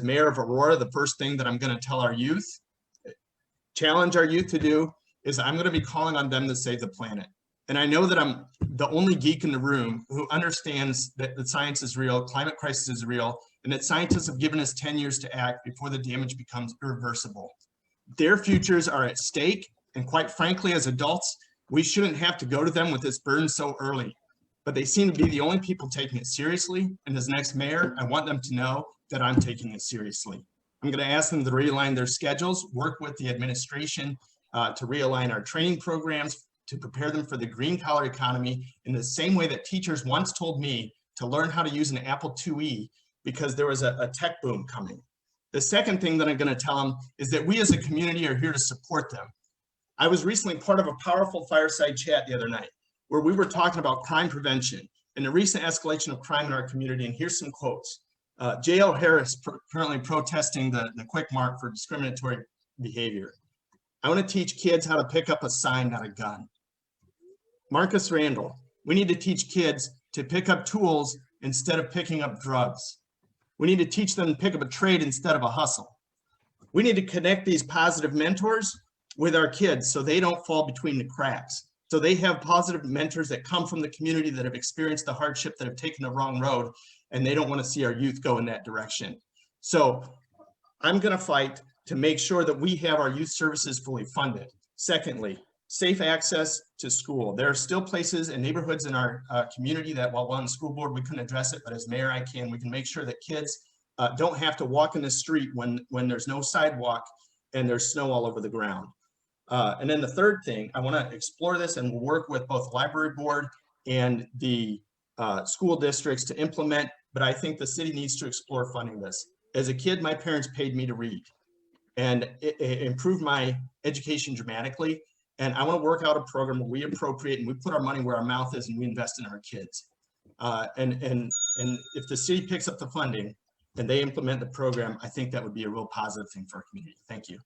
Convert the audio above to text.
mayor of Aurora, the first thing that I'm going to tell our youth, challenge our youth to do, is I'm going to be calling on them to save the planet. And I know that I'm the only geek in the room who understands that the science is real, climate crisis is real, and that scientists have given us 10 years to act before the damage becomes irreversible. Their futures are at stake, and quite frankly, as adults, we shouldn't have to go to them with this burden so early. But they seem to be the only people taking it seriously, and as next mayor, I want them to know that I'm taking it seriously. I'm going to ask them to realign their schedules, work with the administration to realign our training programs, to prepare them for the green collar economy in the same way that teachers once told me to learn how to use an Apple IIe because there was a tech boom coming. The second thing that I'm going to tell them is that we as a community are here to support them. I was recently part of a powerful fireside chat the other night where we were talking about crime prevention and the recent escalation of crime in our community. And here's some quotes. J.L. Harris currently protesting the quick mark for discriminatory behavior. I want to teach kids how to pick up a sign, not a gun. Marcus Randall, we need to teach kids to pick up tools instead of picking up drugs. We need to teach them to pick up a trade instead of a hustle. We need to connect these positive mentors with our kids so they don't fall between the cracks. So they have positive mentors that come from the community that have experienced the hardship, that have taken the wrong road, and they don't want to see our youth go in that direction. So I'm going to fight to make sure that we have our youth services fully funded. Secondly, safe access to school. There are still places and neighborhoods in our community that while on the school board, we couldn't address it, but as mayor, we can make sure that kids don't have to walk in the street when there's no sidewalk and there's snow all over the ground. And then the third thing, I want to explore this and we'll work with both the library board and the school districts to implement, but I think the city needs to explore funding this. As a kid, my parents paid me to read and it improved my education dramatically. And I want to work out a program where we appropriate and we put our money where our mouth is and we invest in our kids. And if the city picks up the funding and they implement the program, I think that would be a real positive thing for our community. Thank you.